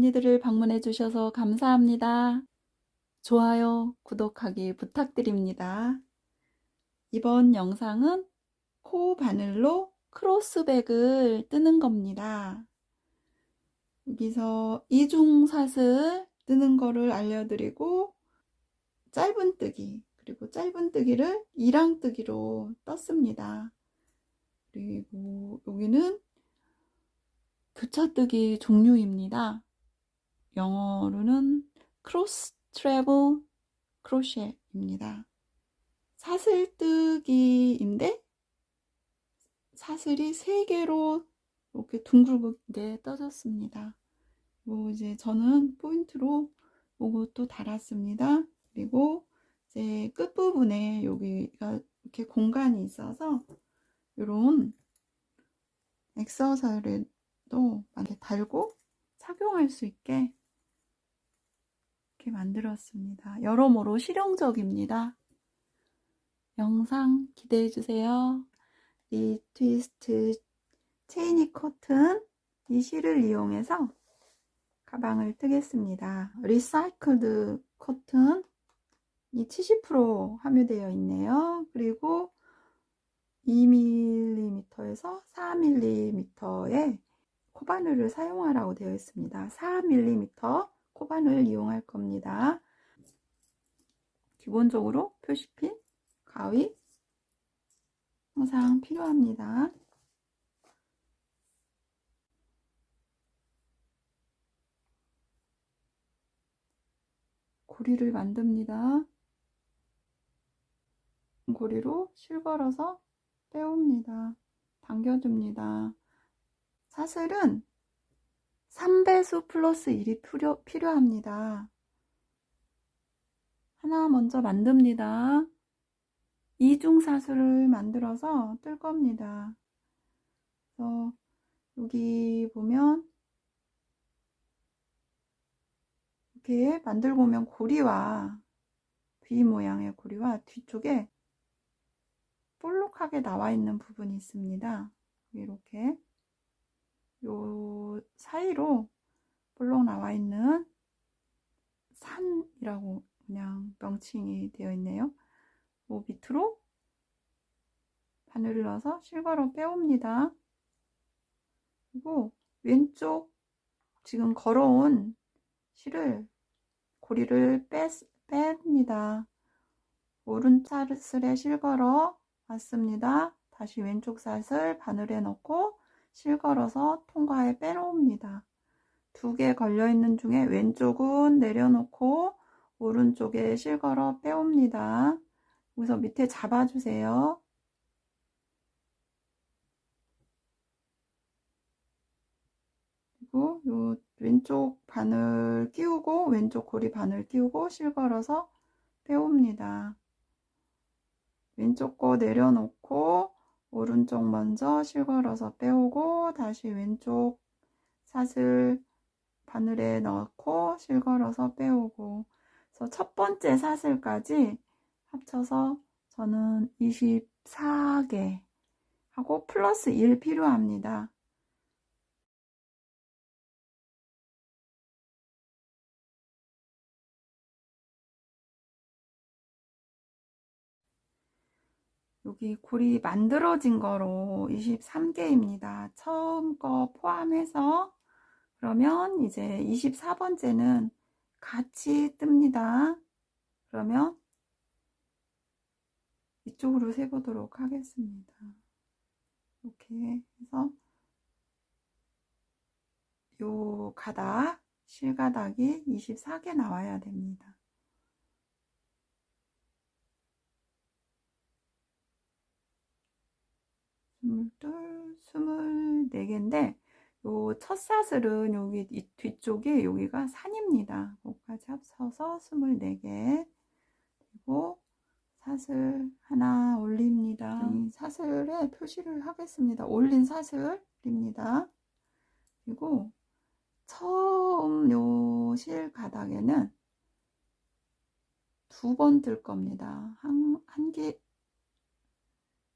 언니들을 방문해 주셔서 감사합니다. 좋아요, 구독하기 부탁드립니다. 이번 영상은 코 바늘로 크로스백을 뜨는 겁니다. 여기서 이중사슬 뜨는 거를 알려드리고 짧은뜨기, 그리고 짧은뜨기를 이랑뜨기로 떴습니다. 그리고 여기는 교차뜨기 종류입니다. 영어로는 크로스 트래블 크로셰입니다. 사슬뜨기인데 사슬이 3개로 이렇게 둥글게 떠졌습니다. 이제 저는 포인트로 이것도 달았습니다. 그리고 이제 끝부분에 여기가 이렇게 공간이 있어서 이런 액세서리도 이렇게 달고 착용할 수 있게 이렇게 만들었습니다. 여러모로 실용적입니다. 영상 기대해 주세요. 이 트위스트 체이니 커튼 이 실을 이용해서 가방을 뜨겠습니다. 리사이클드 커튼이 70% 함유되어 있네요. 그리고 2mm에서 4mm의 코바늘을 사용하라고 되어 있습니다. 4mm 코바늘 이용할 겁니다. 기본적으로 표시핀, 가위 항상 필요합니다. 고리를 만듭니다. 고리로 실 걸어서 빼옵니다. 당겨줍니다. 사슬은 3배수 플러스 1이 필요합니다. 하나 먼저 만듭니다. 이중사슬을 만들어서 뜰 겁니다. 그래서 여기 보면 이렇게 만들고 오면 고리와 V 모양의 고리와 뒤쪽에 볼록하게 나와 있는 부분이 있습니다. 이렇게 요 사이로 볼록 나와 있는 산이라고 그냥 명칭이 되어 있네요. 요 밑으로 바늘을 넣어서 실과로 빼옵니다. 그리고 왼쪽 지금 걸어온 실을 고리를 뺍니다. 오른 사슬에 실 걸어 왔습니다. 다시 왼쪽 사슬 바늘에 넣고 실 걸어서 통과에 빼놓습니다. 2개 걸려있는 중에 왼쪽은 내려놓고 오른쪽에 실 걸어 빼옵니다. 여기서 밑에 잡아주세요. 그리고 요 왼쪽 바늘 끼우고 왼쪽 고리 바늘 끼우고 실 걸어서 빼옵니다. 왼쪽 거 내려놓고 오른쪽 먼저 실 걸어서 빼오고 다시 왼쪽 사슬 바늘에 넣고 실 걸어서 빼오고, 그래서 첫 번째 사슬까지 합쳐서 저는 24개 하고 플러스 1 필요합니다. 여기 고리 만들어진 거로 23개입니다. 처음 거 포함해서. 그러면 이제 24번째는 같이 뜹니다. 그러면 이쪽으로 세보도록 하겠습니다. 이렇게 해서 요 가닥, 실가닥이 24개 나와야 됩니다. 22, 24개인데 요 첫 사슬은 여기 이 뒤쪽에 여기가 산입니다. 거기까지 합쳐서 24개. 그리고 사슬 하나 올립니다. 사슬에 표시를 하겠습니다. 올린 사슬입니다. 그리고 처음 요 실 가닥에는 2번 뜰 겁니다. 한 개,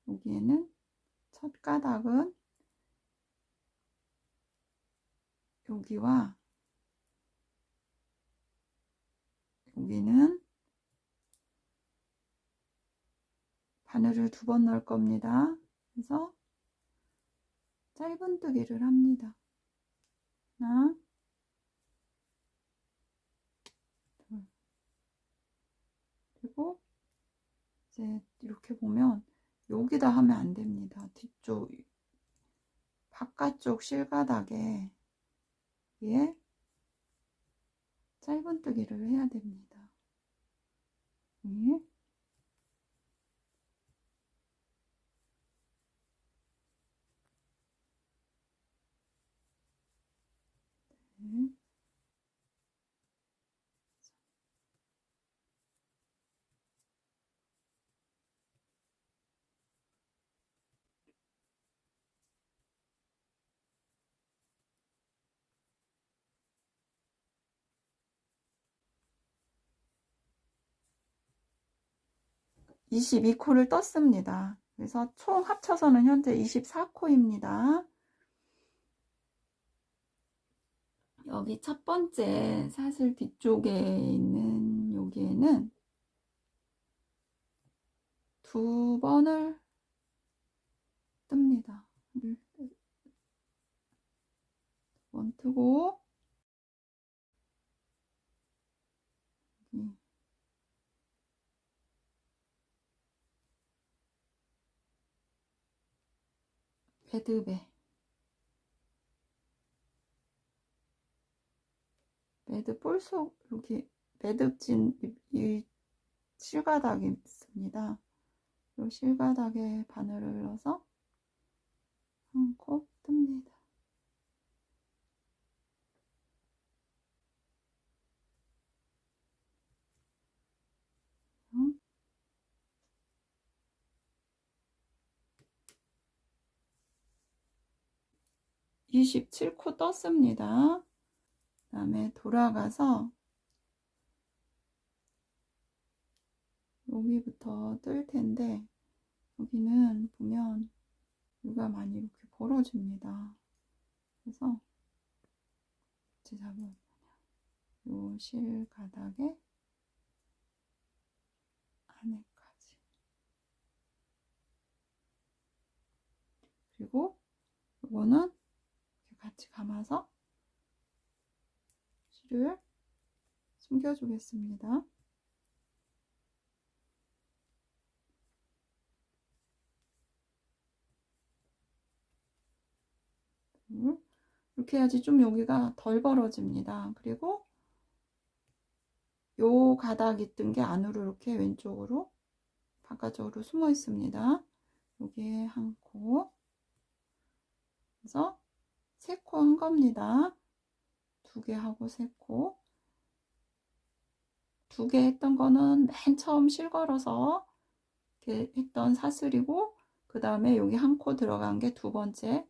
여기에는 첫 가닥은 여기와 여기는 바늘을 2번 넣을 겁니다. 그래서 짧은뜨기를 합니다. 하나, 둘. 그리고 이제 이렇게 보면 여기다 하면 안 됩니다. 뒤쪽 바깥쪽 실가닥에 위에 짧은뜨기를 해야 됩니다. 네. 네. 22코를 떴습니다. 그래서 총 합쳐서는 현재 24코입니다. 여기 첫 번째 사슬 뒤쪽에 있는 여기에는 2번을 뜹니다. 2번 뜨고 매듭에 매듭 볼속 여기 매듭진 이 실가닥이 있습니다. 이 실가닥에 바늘을 넣어서 한 코 뜹니다. 어? 27코 떴습니다. 그 다음에 돌아가서 여기부터 뜰 텐데 여기는 보면 여기가 많이 이렇게 벌어집니다. 그래서 같이 잡으면 요 실가닥에 안에까지 그리고 요거는 이렇게 같이 감아서 실을 숨겨 주겠습니다. 이렇게 해야지 좀 여기가 덜 벌어집니다. 그리고 요 가닥 있던 게 안으로 이렇게 왼쪽으로 바깥쪽으로 숨어 있습니다. 여기에 한 코, 그래서 3코 한 겁니다. 2개 하고 3코. 2개 했던 거는 맨 처음 실 걸어서 이렇게 했던 사슬이고, 그 다음에 여기 한 코 들어간 게 2번째,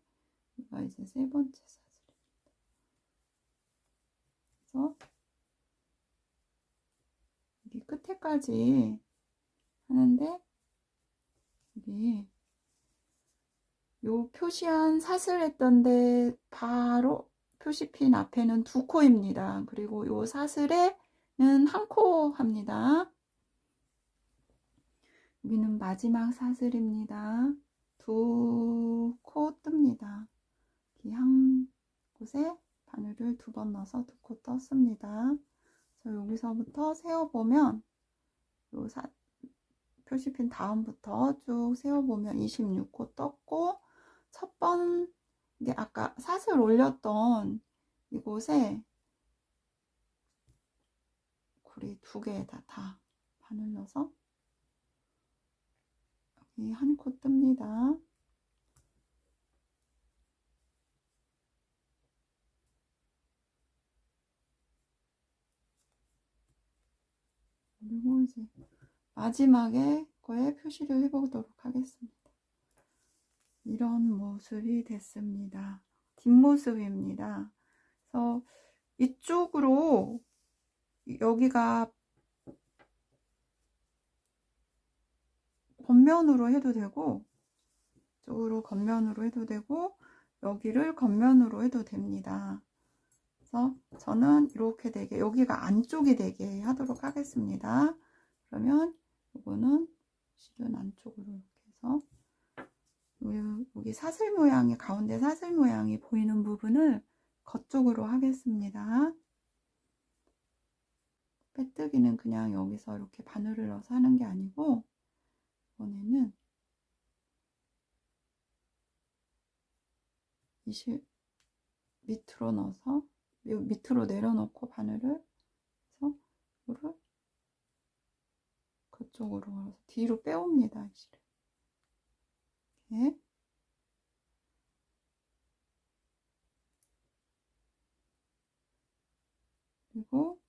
이거 이제 3번째 사슬입니다. 그래서 여기 끝에까지 하는데, 여기 요 표시한 사슬 했던데 바로 표시핀 앞에는 2코입니다. 그리고 요 사슬에는 1코 합니다. 여기는 마지막 사슬입니다. 2코 뜹니다. 여기 한 곳에 바늘을 2번 넣어서 2코 떴습니다. 그래서 여기서부터 세어보면 요 표시핀 다음부터 쭉 세어보면 26코 떴고, 첫 번 이게 아까 사슬 올렸던 이곳에 고리 2개에다 다 바늘 넣어서 여기 1코 뜹니다. 그리고 이제 마지막에 거에 표시를 해보도록 하겠습니다. 이런 모습이 됐습니다. 뒷모습입니다. 그래서 이쪽으로 여기가 겉면으로 해도 되고, 이쪽으로 겉면으로 해도 되고, 여기를 겉면으로 해도 됩니다. 그래서 저는 이렇게 되게 여기가 안쪽이 되게 하도록 하겠습니다. 그러면 이거는 실은 안쪽으로 이렇게 해서 여기 사슬 모양이 가운데 사슬 모양이 보이는 부분을 겉쪽으로 하겠습니다. 빼뜨기는 그냥 여기서 이렇게 바늘을 넣어서 하는 게 아니고 이번에는 밑으로 넣어서 밑으로 내려놓고 바늘을 해서 이거를 그쪽으로 가서 뒤로 빼옵니다. 이렇게 그리고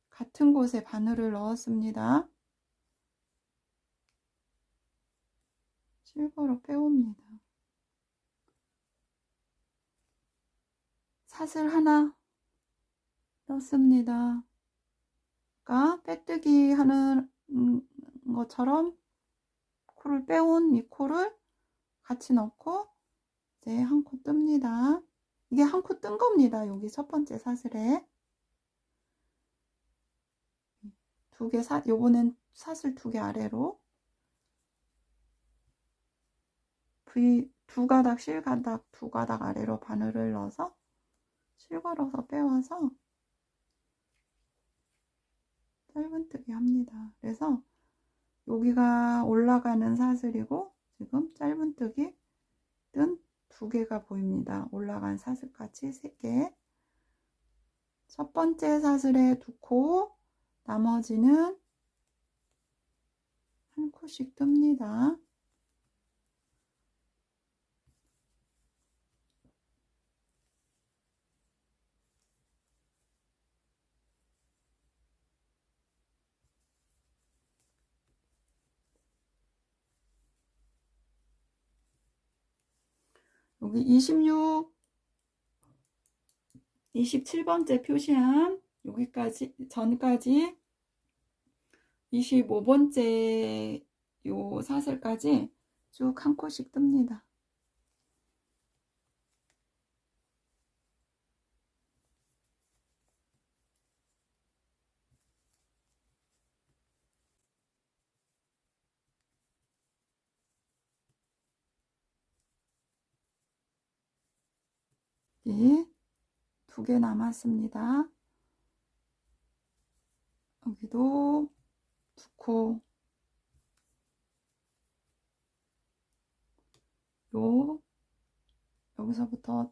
같은 곳에 바늘을 넣었습니다. 실버로 빼옵니다. 사슬 하나 넣습니다. 그러니까 빼뜨기 하는 것처럼 코를 빼온 이 코를 같이 넣고 이제 한 코 뜹니다. 이게 한 코 뜬 겁니다. 여기 첫 번째 사슬에 요번엔 사슬 2개 아래로 두 가닥 실가닥 2가닥 아래로 바늘을 넣어서 실걸어서 빼와서 짧은뜨기 합니다. 그래서 여기가 올라가는 사슬이고 지금 짧은뜨기 뜬 2개가 보입니다. 올라간 사슬까지 3개. 첫 번째 사슬에 2코, 나머지는 한 코씩 뜹니다. 여기 27번째 표시한 여기까지 전까지 25번째 요 사슬까지 쭉 한 코씩 뜹니다. 여기 2개 남았습니다. 여기도 2코, 여기서부터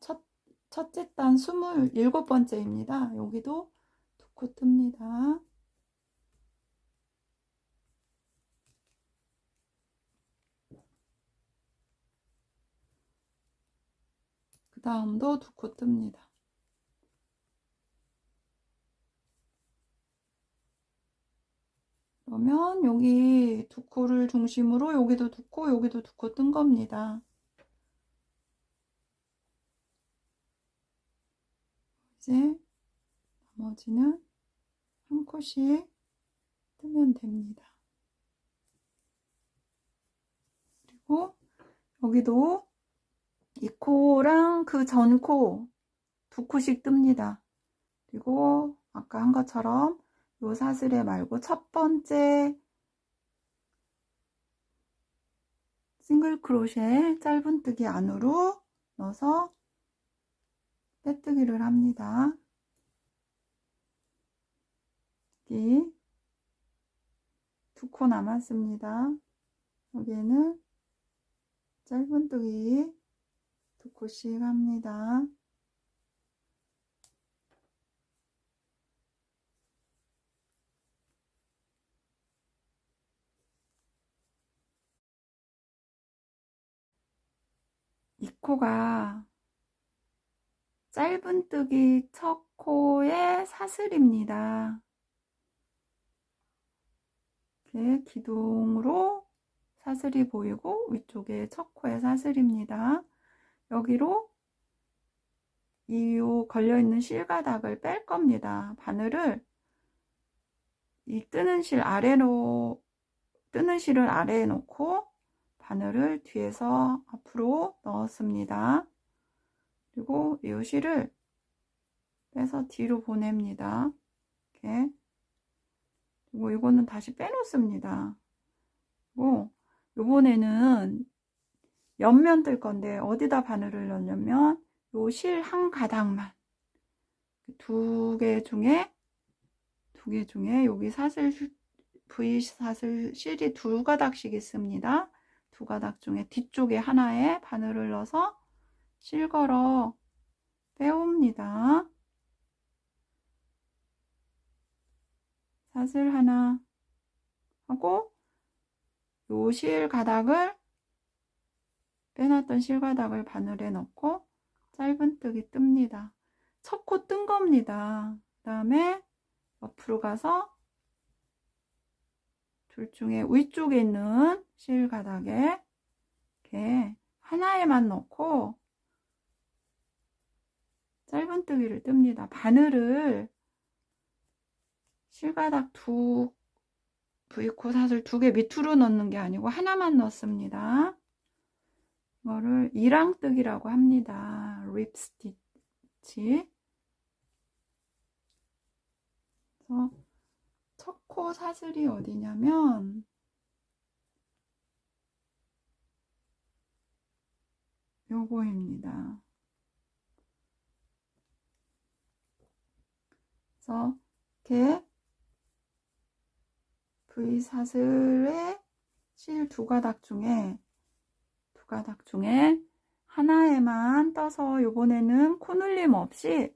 첫째 단 27번째입니다. 여기도 2코 뜹니다. 그 다음도 2코 뜹니다. 그러면 여기 2코를 중심으로 여기도 2코, 여기도 2코 뜬 겁니다. 이제 나머지는 한 코씩 뜨면 됩니다. 그리고 여기도 이 코랑 그 전 코 2코씩 뜹니다. 그리고 아까 한 것처럼 요 사슬에 말고 첫 번째 싱글 크로셰 짧은뜨기 안으로 넣어서 빼뜨기를 합니다. 여기 2코 남았습니다. 여기에는 짧은뜨기 2코씩 합니다. 이 코가 짧은뜨기 첫 코의 사슬입니다. 이렇게 기둥으로 사슬이 보이고 위쪽에 첫 코의 사슬입니다. 여기로 이 걸려있는 실가닥을 뺄 겁니다. 바늘을 이 뜨는 실을 아래에 놓고 바늘을 뒤에서 앞으로 넣었습니다. 그리고 이 실을 빼서 뒤로 보냅니다. 이렇게. 그리고 이거는 다시 빼놓습니다. 그리고 요번에는 옆면 뜰 건데 어디다 바늘을 넣냐면 요 실 한 가닥만, 두 개 중에 여기 사슬 V 사슬 실이 두 가닥씩 있습니다. 두 가닥 중에 뒤쪽에 하나에 바늘을 넣어서 실 걸어 빼옵니다. 사슬 하나 하고 요 실 가닥을 빼놨던 실 가닥을 바늘에 넣고 짧은뜨기 뜹니다. 첫 코 뜬 겁니다. 그 다음에 옆으로 가서 둘 중에 위쪽에 있는 실 가닥에 이렇게 하나에만 넣고 짧은뜨기를 뜹니다. 바늘을 실가닥 V코 사슬 두 개 밑으로 넣는 게 아니고 하나만 넣습니다. 이거를 이랑뜨기라고 합니다. 립 스티치. 그래서 첫 코 사슬이 어디냐면 요거입니다. 그래서 이렇게 V 사슬의 실 두 가닥 중에 하나에만 떠서 요번에는 코늘림 없이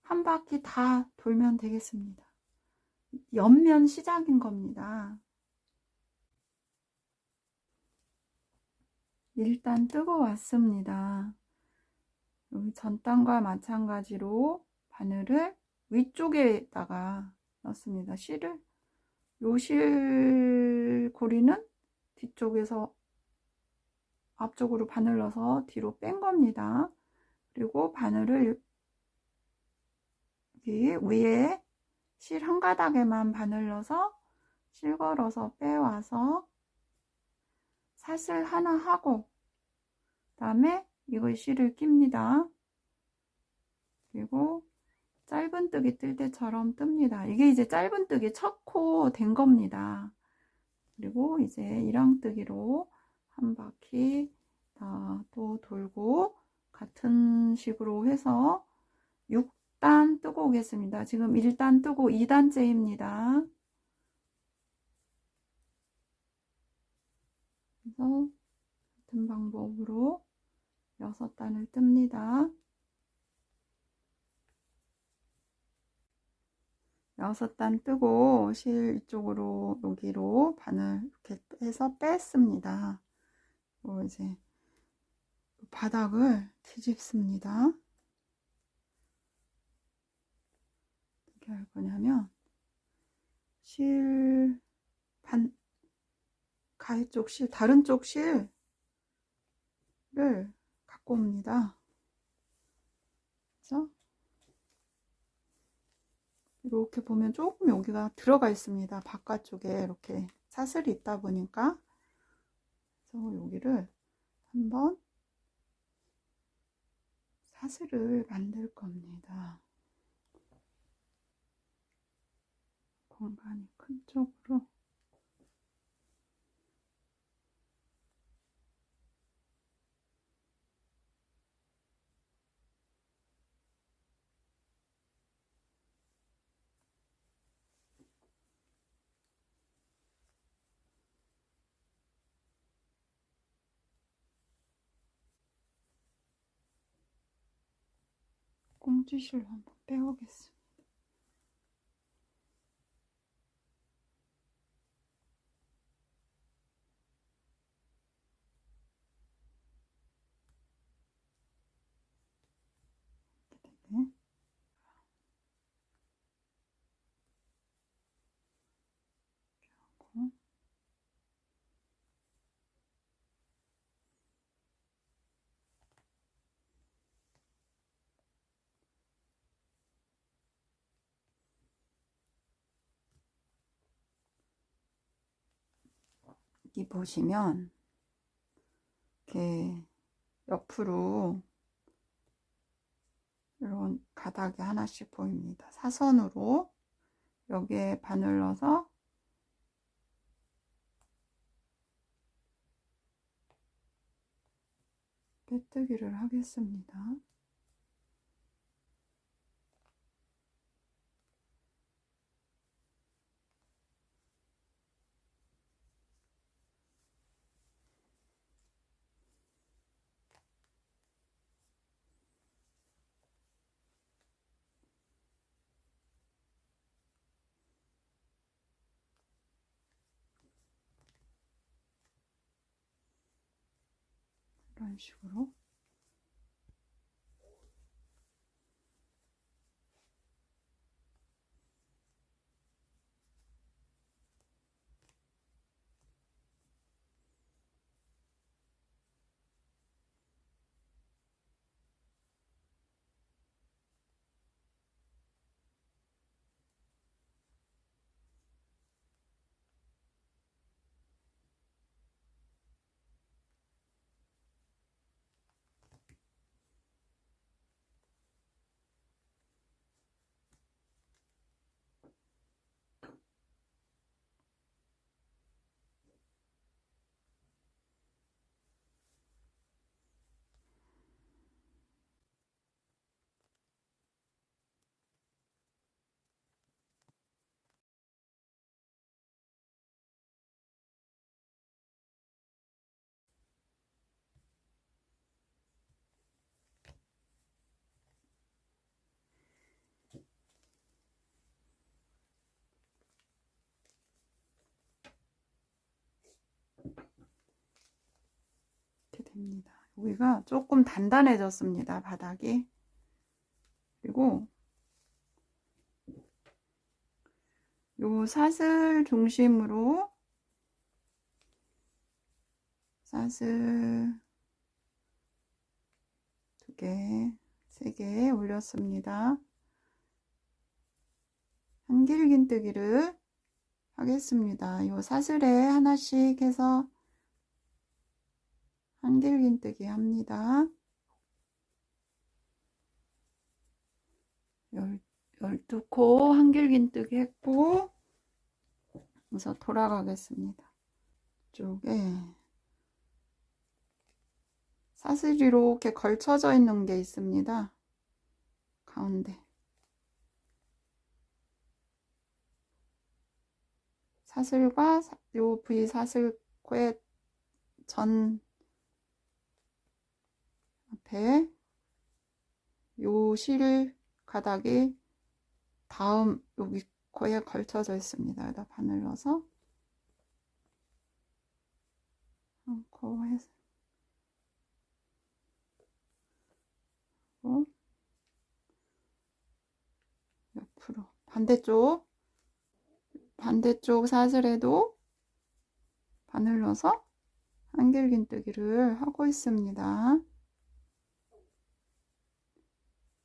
한 바퀴 다 돌면 되겠습니다. 옆면 시작인 겁니다. 일단 뜨고 왔습니다. 여기 전단과 마찬가지로 바늘을 위쪽에다가 넣습니다. 요 실고리는 뒤쪽에서 앞쪽으로 바늘 넣어서 뒤로 뺀 겁니다. 그리고 바늘을 여기 위에 실 한 가닥에만 바늘 넣어서 실 걸어서 빼와서 사슬 하나 하고 그 다음에 이걸 실을 낍니다. 그리고 짧은뜨기 뜰 때처럼 뜹니다. 이게 이제 짧은뜨기 첫 코 된 겁니다. 그리고 이제 이랑뜨기로 한 바퀴 또 돌고 같은 식으로 해서 6단 뜨고 오겠습니다. 지금 1단 뜨고 2단째입니다. 그래서 같은 방법으로 6단을 뜹니다. 6단 뜨고 실 이쪽으로 여기로 바늘 이렇게 해서 뺐습니다. 그리고 이제 바닥을 뒤집습니다. 어떻게 할 거냐면 가위 쪽 실, 다른 쪽 실을 갖고 옵니다. 그래서 이렇게 보면 조금 여기가 들어가 있습니다. 바깥쪽에 이렇게 사슬이 있다 보니까. 그래서 여기를 한번 사슬을 만들 겁니다. 공간이 큰 쪽으로. 꽁지실로 한번 빼오겠습니다. 이렇게 되네. 하고 여기 보시면 이렇게 옆으로 이런 가닥이 하나씩 보입니다. 사선으로 여기에 바늘 넣어서 빼뜨기를 하겠습니다. 이런 식으로 이렇게 됩니다. 여기가 조금 단단해졌습니다. 바닥이. 그리고 요 사슬 중심으로 사슬 2개, 3개 올렸습니다. 한길긴뜨기를 하겠습니다. 요 사슬에 하나씩 해서 한길긴뜨기 합니다. 12코 한길긴뜨기 했고, 그래서 돌아가겠습니다. 이쪽에 사슬이 이렇게 걸쳐져 있는 게 있습니다. 가운데 사슬과 요 V 사슬코의 전 앞에 요 실 가닥이 다음 여기 코에 걸쳐져 있습니다. 여기다 바늘 넣어서 한 코 해서 옆으로 반대쪽 사슬에도 바늘 넣어서 한길긴뜨기를 하고 있습니다.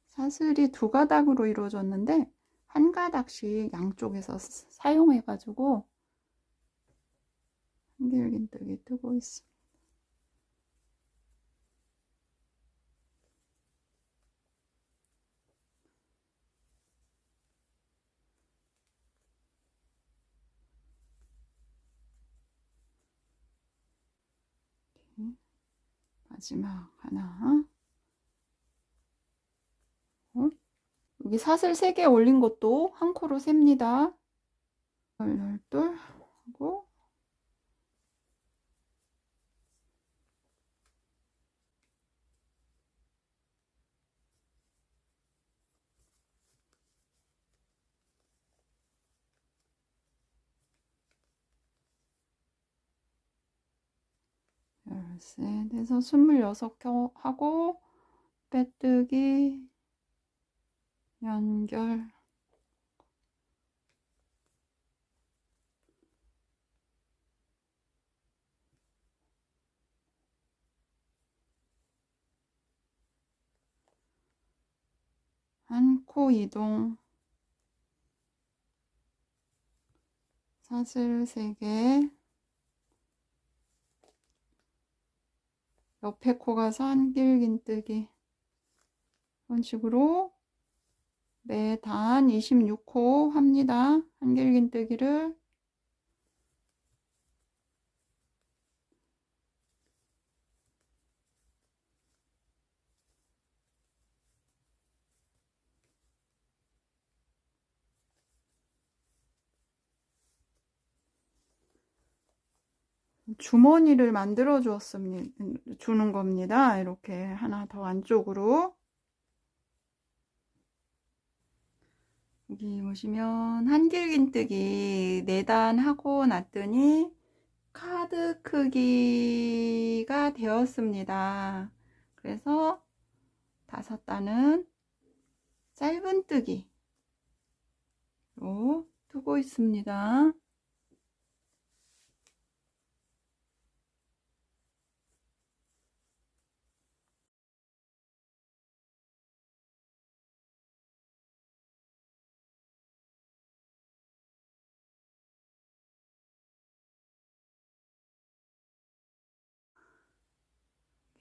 사슬이 2가닥으로 이루어졌는데 한 가닥씩 양쪽에서 사용해 가지고 한길긴뜨기 뜨고 있습니다. 마지막 하나. 여기 사슬 3개 올린 것도 한 코로 셉니다. 12 하고 13 해서 26코 하고 빼뜨기 연결 한 코 이동 사슬 3개 옆에 코 가서 한길긴뜨기 이런 식으로 매단 26호 합니다. 한길긴뜨기를. 주머니를 만들어 주는 겁니다. 이렇게 하나 더 안쪽으로. 여기 보시면 한길긴뜨기 4단 하고 났더니 카드 크기가 되었습니다. 그래서 5단은 짧은뜨기로 뜨고 있습니다.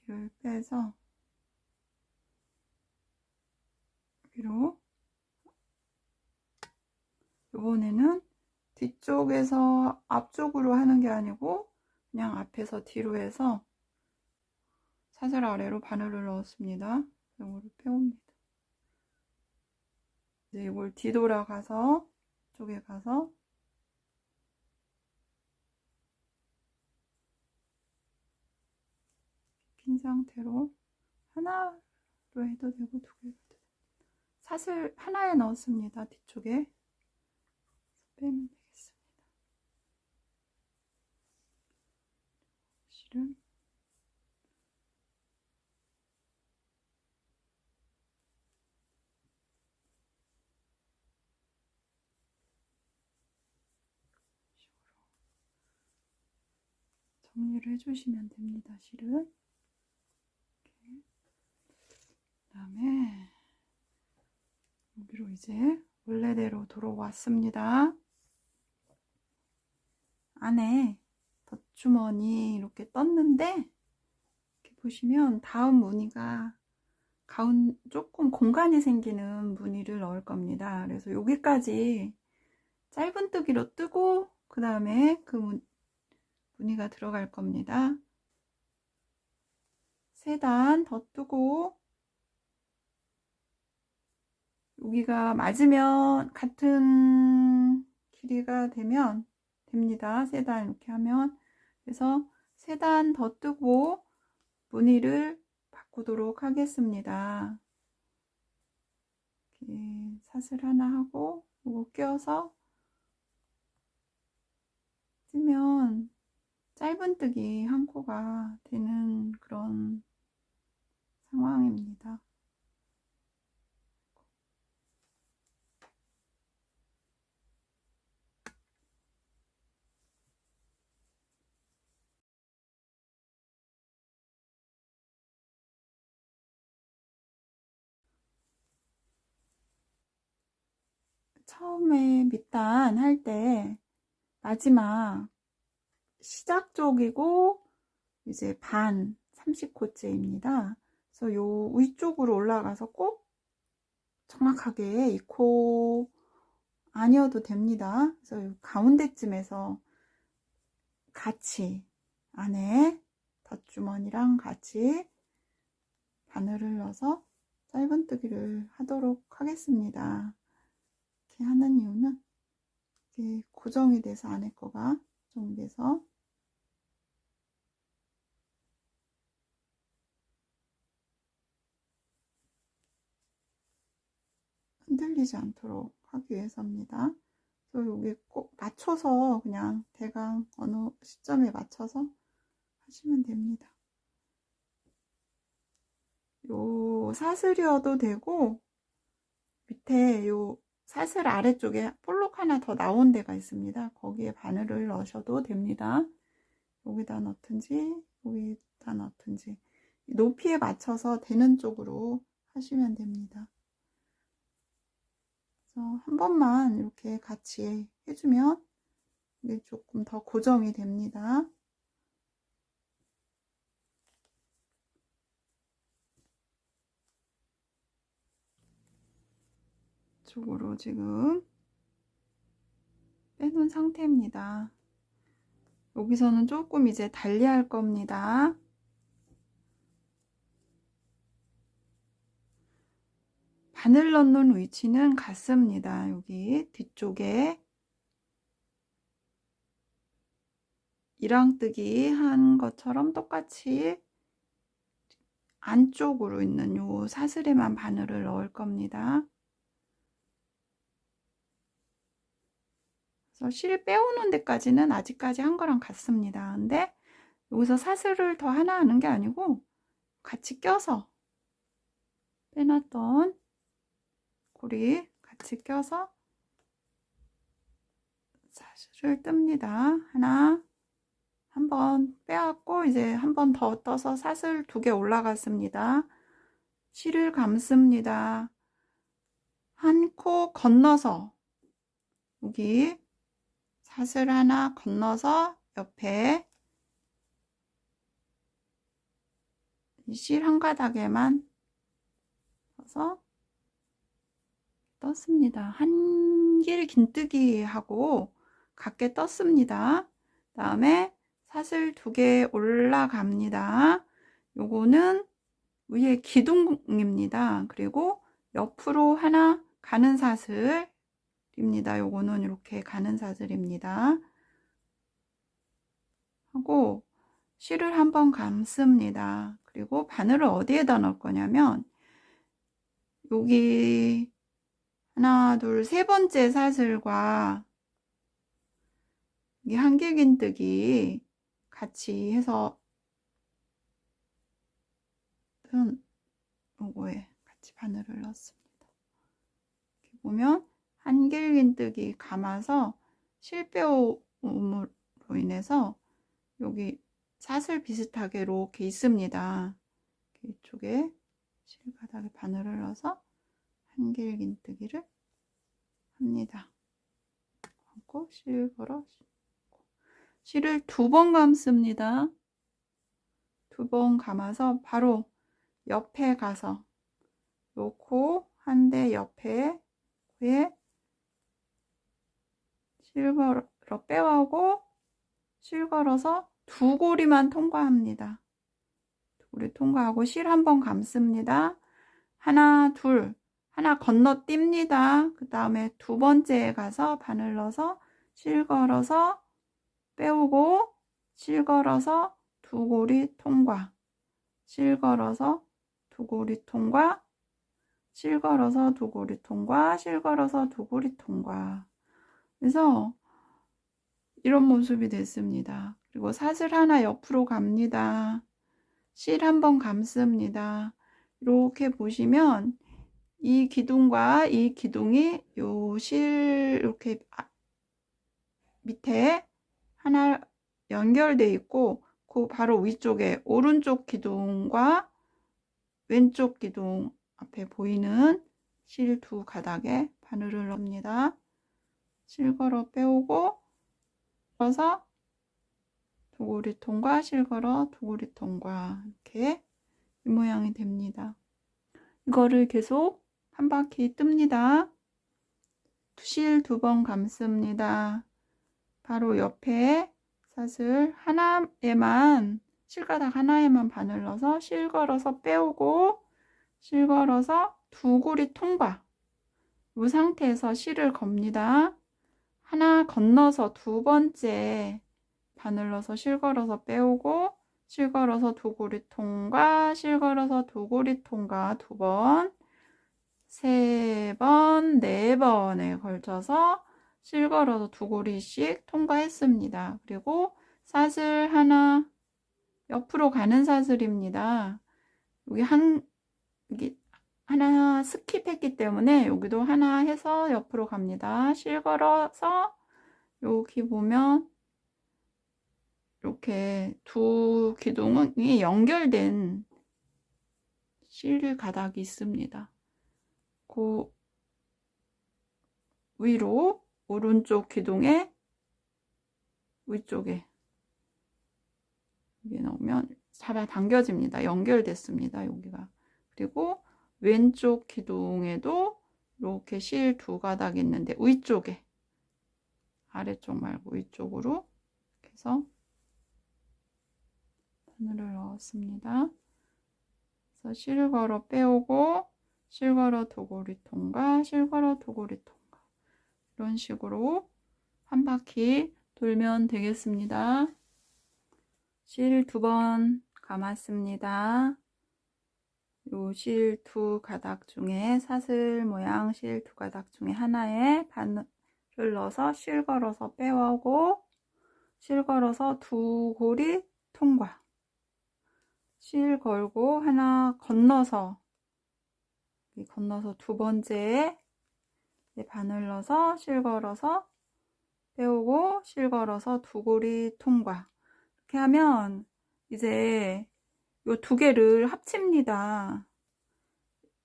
이를 빼서 여기로. 이번에는 뒤쪽에서 앞쪽으로 하는 게 아니고 그냥 앞에서 뒤로 해서 사슬 아래로 바늘을 넣었습니다. 이거를 빼옵니다. 이제 이걸 뒤돌아가서 쪽에 가서 핀 상태로 하나로 해도 되고 2개로 해도 되고 사슬 하나에 넣었습니다. 뒤쪽에 빼면 되겠습니다. 실은 정리를 해주시면 됩니다. 실은 이렇게. 그 다음에 여기로 이제 원래대로 들어왔습니다. 안에 덧주머니 이렇게 떴는데 이렇게 보시면 다음 무늬가 조금 공간이 생기는 무늬를 넣을 겁니다. 그래서 여기까지 짧은뜨기로 뜨고 그 다음에 그 무늬가 들어갈 겁니다. 3단 더 뜨고 여기가 맞으면 같은 길이가 되면 됩니다. 3단 이렇게 하면. 그래서 3단 더 뜨고 무늬를 바꾸도록 하겠습니다. 이렇게 사슬 하나 하고 이거 껴서 뜨면 짧은뜨기 한 코가 되는 그런 상황입니다. 처음에 밑단 할 때 마지막 시작 쪽이고 이제 반 30코째입니다. 그래서 요 위쪽으로 올라가서 꼭 정확하게 이 코 아니어도 됩니다. 그래서 요 가운데쯤에서 같이 안에 덧주머니랑 같이 바늘을 넣어서 짧은뜨기를 하도록 하겠습니다. 이렇게 하는 이유는 이게 고정이 돼서 안에 거가 고정이 돼서 흔들리지 않도록 하기 위해서입니다. 그래서 여기 꼭 맞춰서 그냥 대강 어느 시점에 맞춰서 하시면 됩니다. 요 사슬이어도 되고 밑에 요 사슬 아래쪽에 볼록 하나 더 나온 데가 있습니다. 거기에 바늘을 넣으셔도 됩니다. 여기다 넣든지 여기다 넣든지 높이에 맞춰서 되는 쪽으로 하시면 됩니다. 그래서 한 번만 이렇게 같이 해주면 이게 조금 더 고정이 됩니다. 이쪽으로 지금 빼놓은 상태입니다. 여기서는 조금 이제 달리할 겁니다. 바늘 넣는 위치는 같습니다. 여기 뒤쪽에 이랑뜨기 한 것처럼 똑같이 안쪽으로 있는 요 사슬에만 바늘을 넣을 겁니다. 그래서 실 빼오는 데까지는 아직까지 한 거랑 같습니다. 근데 여기서 사슬을 더 하나 하는 게 아니고 같이 껴서 빼놨던 고리 같이 껴서 사슬을 뜹니다. 하나, 한 번 빼왔고 이제 한 번 더 떠서 사슬 2개 올라갔습니다. 실을 감습니다. 한 코 건너서 여기 사슬 하나 건너서 옆에 실 한 가닥에만 넣어서 떴습니다. 한길 긴뜨기 하고 같게 떴습니다. 다음에 사슬 2개 올라갑니다. 요거는 위에 기둥입니다. 그리고 옆으로 하나 가는 사슬입니다. 요거는 이렇게 가는 사슬입니다. 하고 실을 한번 감습니다. 그리고 바늘을 어디에다 넣을 거냐면 여기 하나, 둘, 세 번째 사슬과 이 한길긴뜨기 같이 해서 요거에 같이 바늘을 넣습니다. 이렇게 보면 한길긴뜨기 감아서 실빼옴으로 인해서 여기 사슬 비슷하게 이렇게 있습니다. 이쪽에 실바닥에 바늘을 넣어서 한길긴뜨기를 합니다. 감고 실 걸어 실을 2번 감습니다. 2번 감아서 바로 옆에 가서 놓고 한 대 옆에 실 걸어 빼오고 실 걸어서 2고리만 통과합니다. 2고리 통과하고 실 한번 감습니다. 하나, 둘, 하나 건너뜁니다. 그 다음에 2번째에 가서 바늘 넣어서 실 걸어서 빼오고 실 걸어서 2고리 통과, 실 걸어서 2고리 통과, 실 걸어서 2고리 통과, 실 걸어서 2고리 통과. 그래서 이런 모습이 됐습니다. 그리고 사슬 하나 옆으로 갑니다. 실 한번 감습니다. 이렇게 보시면 이 기둥과 이 기둥이 요 실 이렇게 밑에 하나 연결돼 있고 그 바로 위쪽에 오른쪽 기둥과 왼쪽 기둥 앞에 보이는 실 2가닥에 바늘을 넣습니다. 실 걸어 빼오고 걸어서 2고리 통과, 실 걸어 2고리 통과, 이렇게 이 모양이 됩니다. 이거를 계속 한 바퀴 뜹니다. 실 2번 감습니다. 바로 옆에 사슬 하나에만 실가닥 하나에만 바늘 넣어서 실 걸어서 빼오고 실 걸어서 2고리 통과. 이 상태에서 실을 겁니다. 하나 건너서 2번째 바늘 넣어서 실 걸어서 빼오고 실 걸어서 2고리 통과, 실 걸어서 2고리 통과 2번, 3번, 4번에 걸쳐서 실 걸어서 2고리씩 통과했습니다. 그리고 사슬 하나 옆으로 가는 사슬입니다. 여기 하나 스킵했기 때문에 여기도 하나 해서 옆으로 갑니다. 실 걸어서 여기 보면 이렇게 2 기둥이 연결된 실 가닥이 있습니다. 그 위로 오른쪽 기둥의 위쪽에 여기 넣으면 잡아당겨집니다. 연결됐습니다. 여기가. 그리고 왼쪽 기둥에도 이렇게 실 두 가닥 있는데 위쪽에, 아래쪽 말고 위쪽으로 이렇게 해서 바늘을 넣었습니다. 그래서 실걸어 빼오고 실걸어 도고리 통과, 실걸어 도고리 통과, 이런 식으로 한 바퀴 돌면 되겠습니다. 실 두 번 감았습니다. 요 실 두 가닥 중에 사슬 모양 실 두 가닥 중에 하나에 바늘을 넣어서 실 걸어서 빼오고 실 걸어서 두 고리 통과, 실 걸고 하나 건너서 두 번째에 바늘 넣어서 실 걸어서 빼오고 실 걸어서 두 고리 통과. 이렇게 하면 이제 요 두 개를 합칩니다.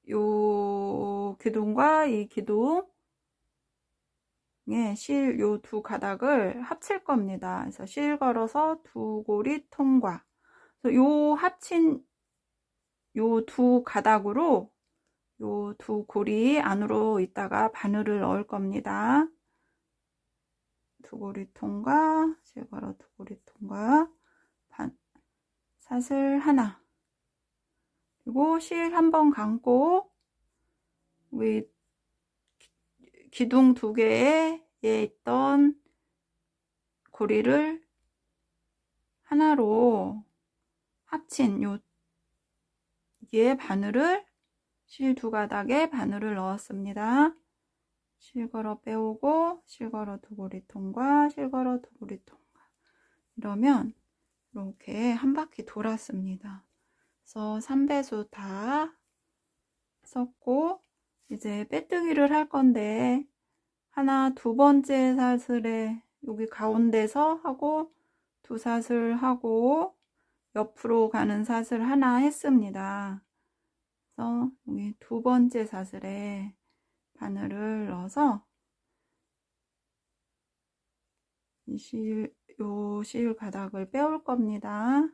요 기둥과 이 기둥에 실 요 두 가닥을 합칠 겁니다. 그래서 실 걸어서 두 고리 통과. 그래서 요 합친 요 두 가닥으로 요 두 고리 안으로 있다가 바늘을 넣을 겁니다. 두 고리 통과, 실 걸어 두 고리 통과, 사슬 하나, 그리고 실 한 번 감고 위 기둥 두 개에 있던 고리를 하나로 합친 여기에 바늘을 실 두 가닥에 바늘을 넣었습니다. 실 걸어 빼오고 실 걸어 두 고리 통과, 실 걸어 두 고리 통과. 이러면 이렇게 한 바퀴 돌았습니다. 그래서 3배수 다 썼고 이제 빼뜨기를 할 건데 하나 두 번째 사슬에 여기 가운데서 하고 두 사슬 하고 옆으로 가는 사슬 하나 했습니다. 그래서 여기 두 번째 사슬에 바늘을 넣어서 요 실 가닥을 빼올 겁니다.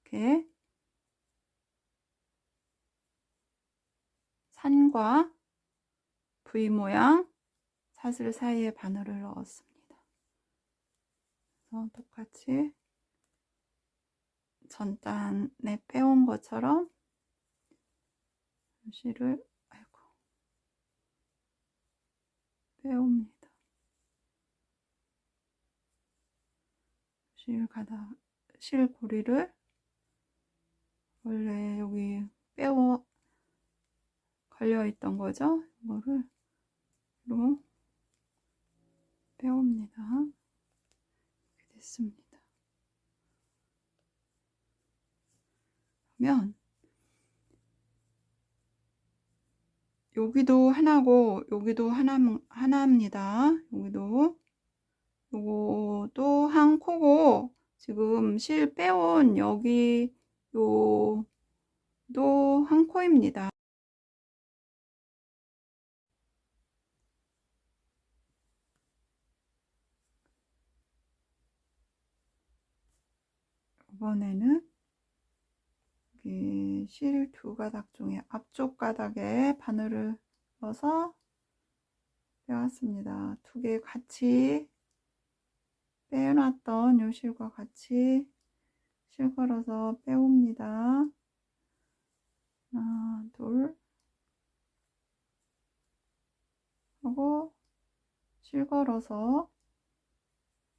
이렇게 산과 V 모양 사슬 사이에 바늘을 넣었습니다. 그래서 똑같이 전단에 빼온 것처럼 실을 빼옵니다. 실 고리를 원래 여기 걸려 있던 거죠. 이거를 빼옵니다. 이렇게 됐습니다. 그러면 여기도 하나고 여기도 하나입니다. 요것도 한 코고 지금 실 빼온 여기 요도 한 코입니다. 이번에는 여기 실 두 가닥 중에 앞쪽 가닥에 바늘을 넣어서 빼왔습니다. 두 개 같이 빼놨던 요 실과 같이 실 걸어서 빼옵니다. 하나, 둘 하고 실 걸어서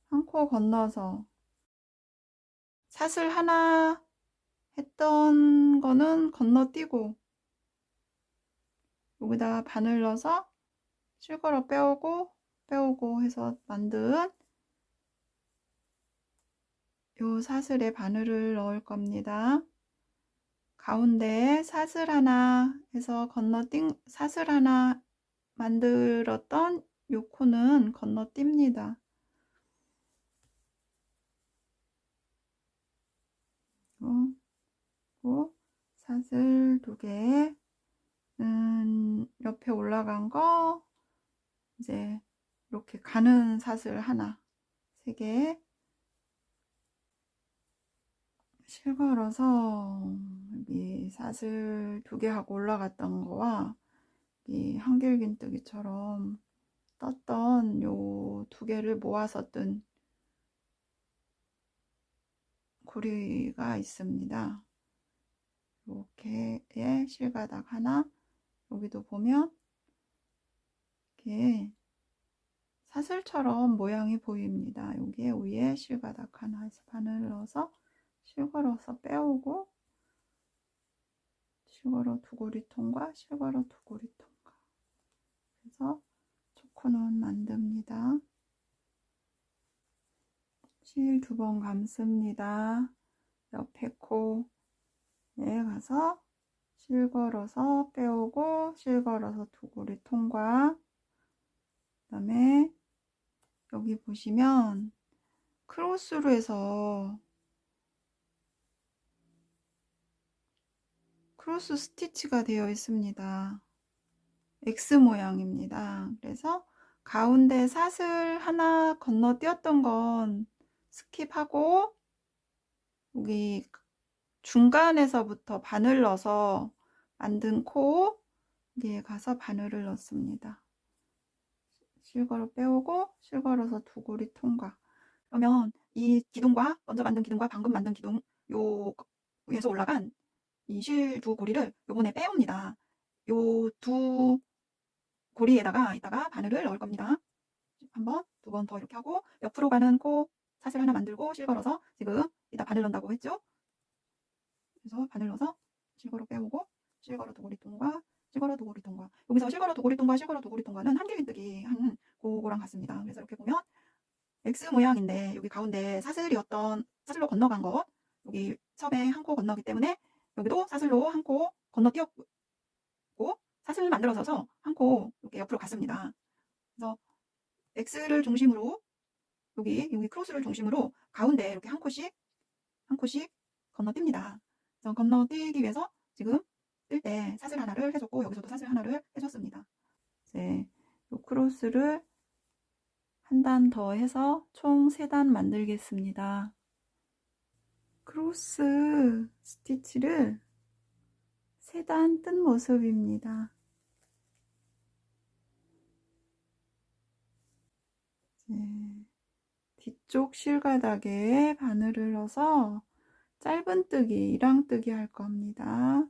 한 코 건너서 사슬 하나 했던 거는 건너뛰고 여기다가 바늘 넣어서 실 걸어 빼오고 해서 만든 요 사슬에 바늘을 넣을 겁니다. 가운데 사슬 하나 해서 사슬 하나 만들었던 요 코는 건너뜁니다. 그리고 사슬 두 개는 옆에 올라간 거 이제 이렇게 가는 사슬 하나, 세 개 실 걸어서 여기 사슬 2개 하고 올라갔던 거와 이 한길긴뜨기처럼 떴던 요 2개를 모아서 뜬 고리가 있습니다. 이렇게의 실가닥 하나, 여기도 보면 이렇게 사슬처럼 모양이 보입니다. 여기에 위에 실가닥 하나 해서 바늘을 넣어서 실걸어서 빼오고, 실걸어 2고리통과 실걸어 2고리통과 그래서 초코는 만듭니다. 실 2번 감습니다. 옆에 코에 가서 실걸어서 빼오고, 실걸어서 2고리 통과. 그 다음에 여기 보시면 크로스로 해서 크로스 스티치가 되어 있습니다. X 모양입니다. 그래서 가운데 사슬 하나 건너뛰었던 건 스킵하고, 여기 중간에서부터 바늘 넣어서 만든 코 여기에 가서 바늘을 넣습니다. 실걸어 빼오고 실걸어서 2고리 통과. 그러면 이 기둥과 먼저 만든 기둥과 방금 만든 기둥 요 위에서 올라간 이 실 2고리를 요번에 빼옵니다. 요 2고리에다가 이따가 바늘을 넣을 겁니다. 한 번, 2번 더 이렇게 하고, 옆으로 가는 코 사슬 하나 만들고 실걸어서, 지금 이따 바늘 넣는다고 했죠? 그래서 바늘 넣어서 실걸어 빼오고, 실걸어 2고리 통과, 실걸어 2고리 통과. 여기서 실걸어 2고리 통과, 실걸어 2고리 통과는 한길긴뜨기 한 그거랑 같습니다. 그래서 이렇게 보면 X 모양인데, 여기 가운데 사슬로 건너간 것, 여기 섭에 한 코 건너기 때문에 여기도 사슬로 한 코 건너뛰었고, 사슬 만들어서 한 코 이렇게 옆으로 갔습니다. 그래서 X를 중심으로 여기 크로스를 중심으로 가운데 이렇게 한 코씩 건너뜁니다. 그래서 건너뛰기 위해서 지금 뜰 때 사슬 하나를 해줬고, 여기서도 사슬 하나를 해줬습니다. 이제 이 크로스를 한 단 더 해서 총 3단 만들겠습니다. 크로스 스티치를 3단 뜬 모습입니다. 뒤쪽 실가닥에 바늘을 넣어서 짧은뜨기, 이랑뜨기 할 겁니다.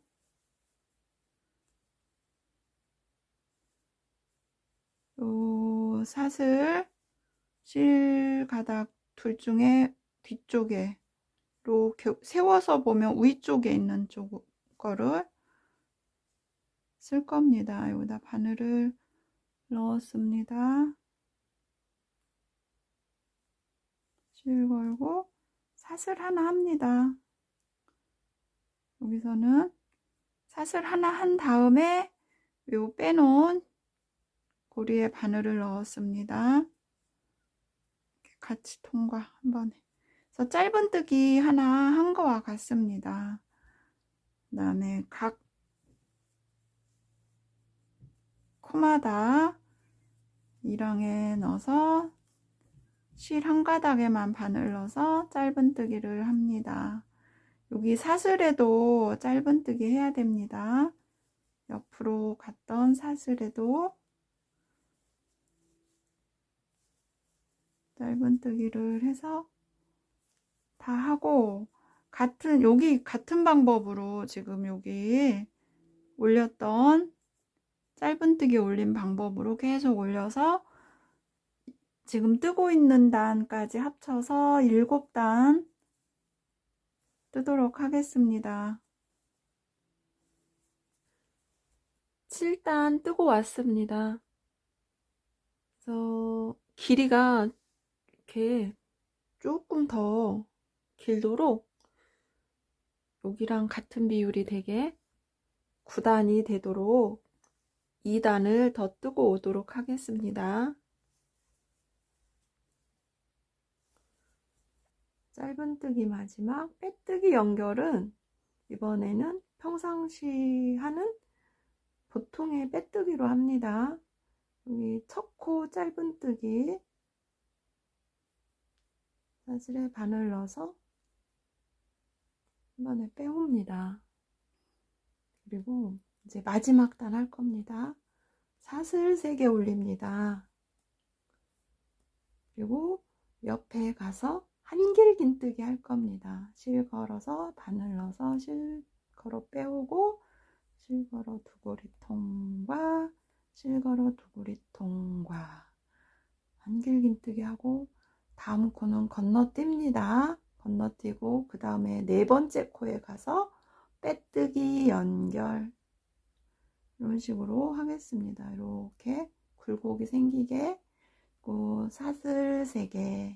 요 사슬 실가닥 둘 중에 뒤쪽에 이렇게 세워서 보면 위쪽에 있는 쪽 거를 쓸 겁니다. 여기다 바늘을 넣었습니다. 실 걸고 사슬 하나 합니다. 여기서는 사슬 하나 한 다음에 요 빼놓은 고리에 바늘을 넣었습니다. 이렇게 같이 통과 한 번에. 그래서 짧은뜨기 하나 한 거와 같습니다. 그 다음에 각 코마다 이랑에 넣어서 실 한 가닥에만 바늘 넣어서 짧은뜨기를 합니다. 여기 사슬에도 짧은뜨기 해야 됩니다. 옆으로 갔던 사슬에도 짧은뜨기를 해서 다 하고, 여기 같은 방법으로 지금 여기 올렸던 짧은뜨기 올린 방법으로 계속 올려서 지금 뜨고 있는 단까지 합쳐서 7단 뜨도록 하겠습니다. 7단 뜨고 왔습니다. 그래서 길이가 이렇게 조금 더 길도록 여기랑 같은 비율이 되게 9단이 되도록 2단을 더 뜨고 오도록 하겠습니다. 짧은뜨기 마지막 빼뜨기 연결은 이번에는 평상시 하는 보통의 빼뜨기로 합니다. 여기 첫 코 짧은뜨기 사슬에 바늘 넣어서 한 번에 빼옵니다. 그리고 이제 마지막 단 할 겁니다. 사슬 3개 올립니다. 그리고 옆에 가서 한길긴뜨기 할 겁니다. 실 걸어서 바늘 넣어서 실 걸어 빼오고 실 걸어 두고리 통과 실 걸어 두고리 통과 한길긴뜨기 하고 다음 코는 건너뜁니다. 건너뛰고 그 다음에 4번째 코에 가서 빼뜨기 연결 이런 식으로 하겠습니다. 이렇게 굴곡이 생기게 그리고 사슬 3개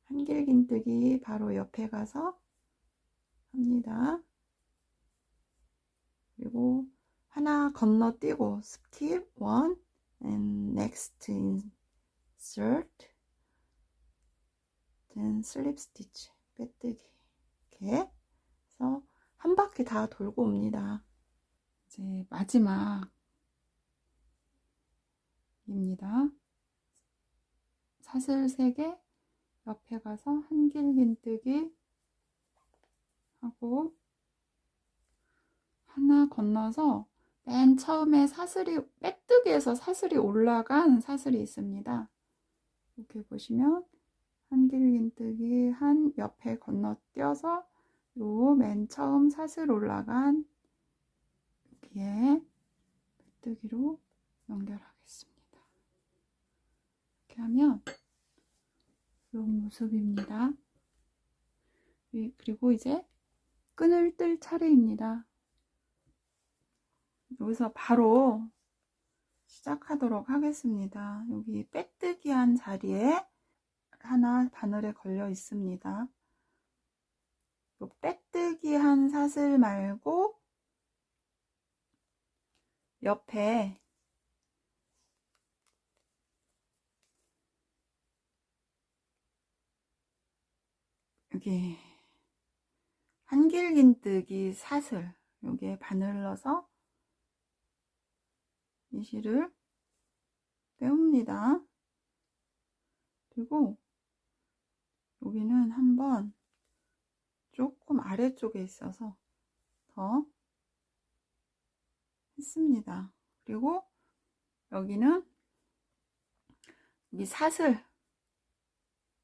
한길긴뜨기 바로 옆에 가서 합니다. 그리고 하나 건너뛰고 skip one and next insert then slip stitch 빼뜨기 이렇게 해서 한 바퀴 다 돌고 옵니다. 이제 마지막입니다. 사슬 3개 옆에 가서 한길긴뜨기 하고 하나 건너서 맨 처음에 사슬이 빼뜨기에서 사슬이 올라간 사슬이 있습니다. 이렇게 보시면 한길긴뜨기 한 옆에 건너뛰어서 요 맨 처음 사슬 올라간 여기에 빼뜨기로 연결하겠습니다. 이렇게 하면 이런 모습입니다. 그리고 이제 끈을 뜰 차례입니다. 여기서 바로 시작하도록 하겠습니다. 여기 빼뜨기 한 자리에 하나 바늘에 걸려 있습니다. 빼뜨기 한 사슬 말고 옆에 여기 한길긴뜨기 사슬 여기에 바늘을 넣어서 이 실을 빼옵니다. 그리고 여기는 한번 조금 아래쪽에 있어서 더 했습니다. 그리고 여기는 이 사슬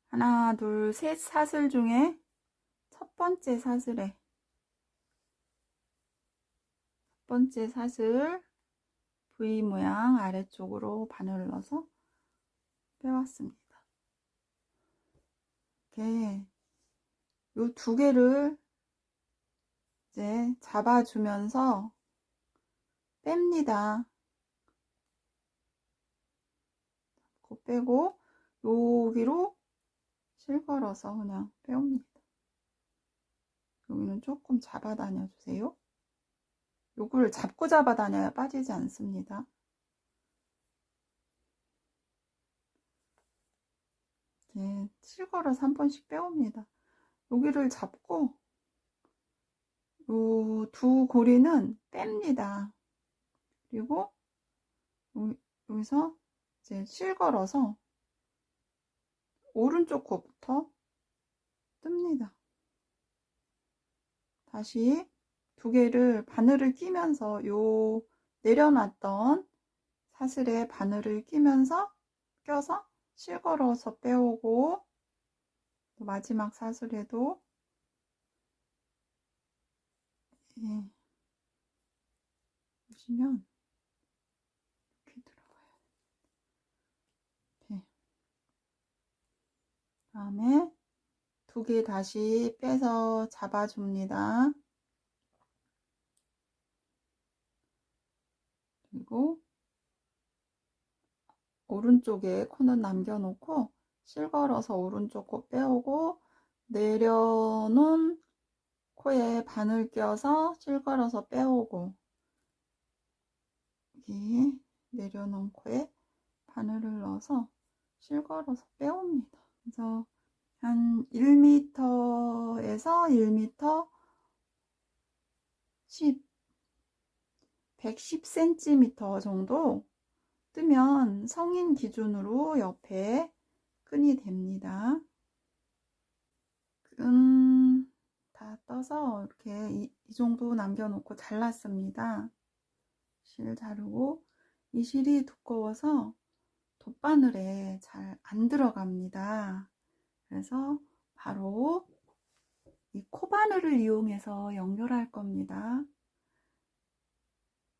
하나 둘 셋 사슬 중에 첫 번째 사슬에 첫 번째 사슬 V 모양 아래쪽으로 바늘을 넣어서 빼왔습니다. 이렇게 요 2개를 이제 잡아주면서 뺍니다. 잡고 빼고 여기로 실 걸어서 그냥 빼옵니다. 여기는 조금 잡아 다녀 주세요. 요거를 잡고 잡아 다녀야 빠지지 않습니다. 이렇게 실 걸어서 한 번씩 빼옵니다. 여기를 잡고 요 2 고리는 뺍니다. 그리고 여기서 이제 실 걸어서 오른쪽 코부터 뜹니다. 다시 2개를 바늘을 끼면서 요 내려놨던 사슬에 바늘을 끼면서 껴서 실 걸어서 빼오고 마지막 사슬에도 보시면 이렇게 들어가요. 이렇게. 다음에 2개 다시 빼서 잡아줍니다. 그리고 오른쪽에 코는 남겨놓고 실 걸어서 오른쪽 코 빼오고 내려놓은 코에 바늘 껴서 실 걸어서 빼오고 여기 내려놓은 코에 바늘을 넣어서 실 걸어서 빼옵니다. 그래서 한 1m에서 1m 110cm 정도 뜨면 성인 기준으로 옆에 끈이 됩니다. 끈 다 떠서 뜯어서 이렇게 이 정도 남겨놓고 잘랐습니다. 실 자르고 이 실이 두꺼워서 돗바늘에 잘 안 들어갑니다. 그래서 바로 이 코바늘을 이용해서 연결할 겁니다.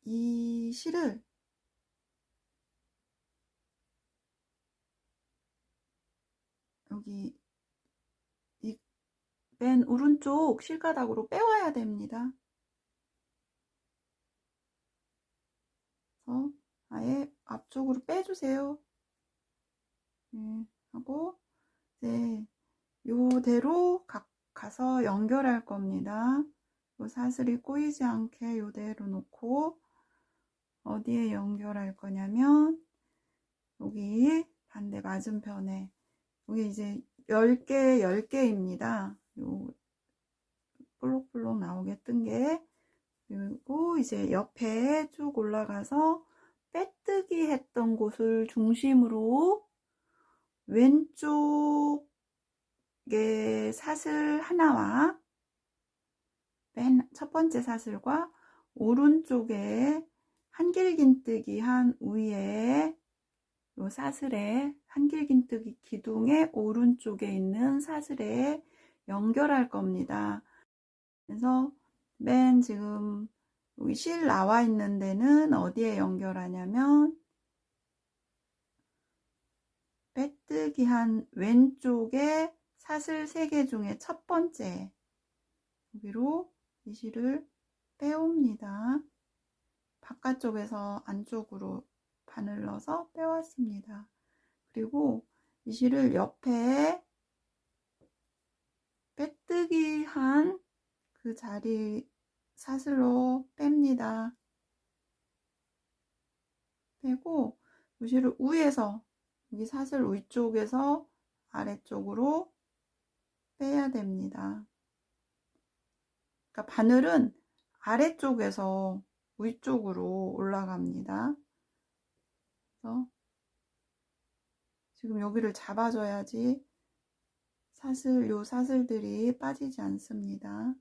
이 실을 여기 이 맨 오른쪽 실가닥으로 빼와야 됩니다. 그래서 아예 앞쪽으로 빼주세요. 네, 하고 이제 요대로 가서 연결할 겁니다. 요 사슬이 꼬이지 않게 요대로 놓고 어디에 연결할 거냐면 여기 반대 맞은편에 여기 이제 10개입니다. 요 볼록볼록 나오게 뜬 게. 그리고 이제 옆에 쭉 올라가서 빼뜨기 했던 곳을 중심으로 왼쪽에 사슬 하나와 맨 첫 번째 사슬과 오른쪽에 한길긴뜨기 한 위에 요 사슬에 한길긴뜨기 기둥의 오른쪽에 있는 사슬에 연결할 겁니다. 그래서 맨 지금 여기 실 나와 있는 데는 어디에 연결하냐면 빼뜨기 한 왼쪽에 사슬 3개 중에 첫 번째 여기로 이 실을 빼옵니다. 바깥쪽에서 안쪽으로 바늘 넣어서 빼왔습니다. 그리고 이 실을 옆에 빼뜨기 한 그 자리 사슬로 뺍니다. 빼고 이 실을 위에서 여기 사슬 위쪽에서 아래쪽으로 빼야 됩니다. 그러니까 바늘은 아래쪽에서 위쪽으로 올라갑니다. 그래서 지금 여기를 잡아줘야지 요 사슬들이 빠지지 않습니다.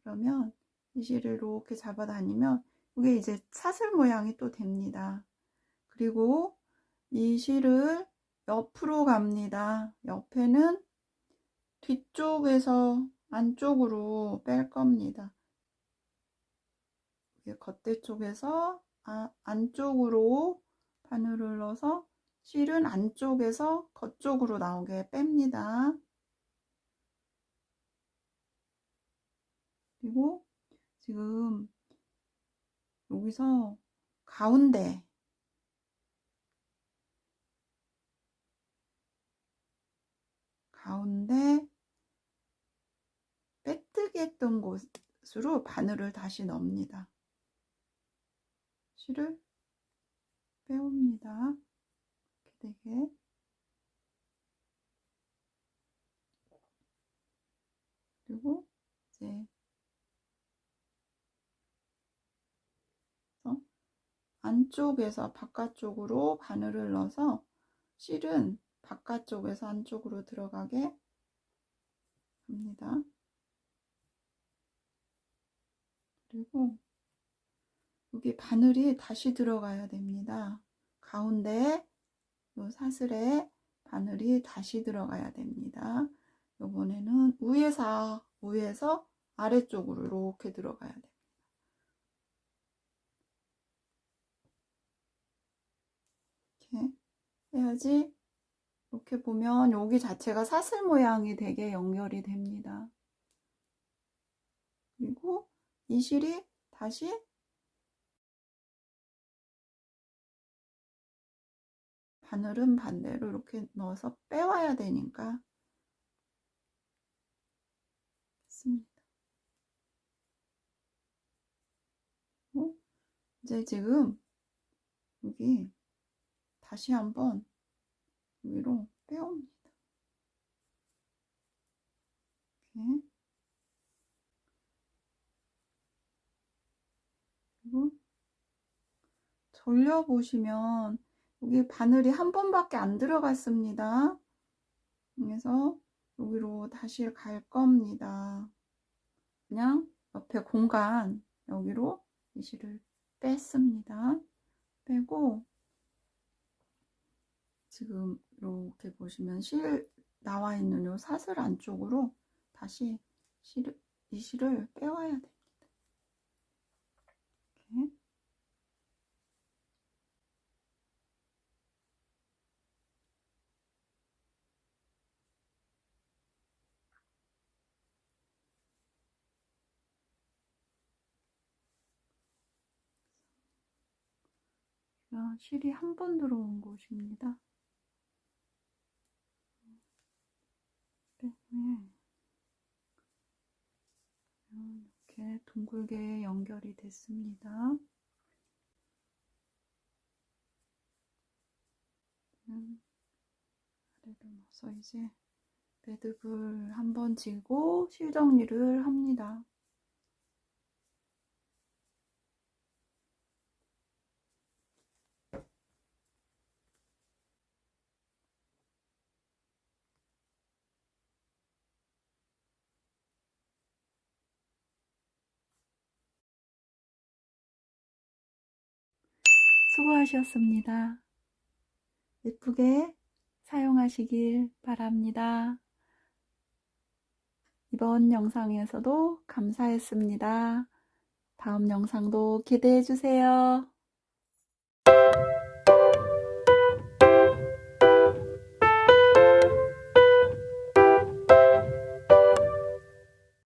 그러면 이 실을 이렇게 잡아다니면 이게 이제 사슬 모양이 또 됩니다. 그리고 이 실을 옆으로 갑니다. 옆에는 뒤쪽에서 안쪽으로 뺄 겁니다. 겉대 쪽에서 안쪽으로 바늘을 넣어서 실은 안쪽에서 겉쪽으로 나오게 뺍니다. 그리고 지금 여기서 가운데 빼뜨기 했던 곳으로 바늘을 다시 넣습니다. 실을 빼옵니다. 이렇게 되게. 그리고 이제 안쪽에서 바깥쪽으로 바늘을 넣어서 실은 바깥쪽에서 안쪽으로 들어가게 합니다. 그리고 여기 바늘이 다시 들어가야 됩니다. 가운데 요 사슬에 바늘이 다시 들어가야 됩니다. 이번에는 위에서 아래쪽으로 이렇게 들어가야 됩니다. 이렇게 해야지 이렇게 보면 여기 자체가 사슬 모양이 되게 연결이 됩니다. 그리고 이 실이 다시 바늘은 반대로 이렇게 넣어서 빼와야 되니까 했습니다. 이제 지금 여기 다시 한번 위로 빼옵니다. 이렇게. 그리고 돌려보시면 여기 바늘이 한 번밖에 안 들어갔습니다. 그래서 여기로 다시 갈 겁니다. 그냥 옆에 공간 여기로 이 실을 뺐습니다. 빼고 지금 이렇게 보시면 실 나와 있는 요 사슬 안쪽으로 다시 이 실을 빼와야 됩니다. 이렇게. 실이 한 번 들어온 곳입니다. 빼면 이렇게 둥글게 연결이 됐습니다. 아래로 넣어서 이제 매듭을 한번 지고 실 정리를 합니다. 수고하셨습니다. 예쁘게 사용하시길 바랍니다. 이번 영상에서도 감사했습니다. 다음 영상도 기대해 주세요.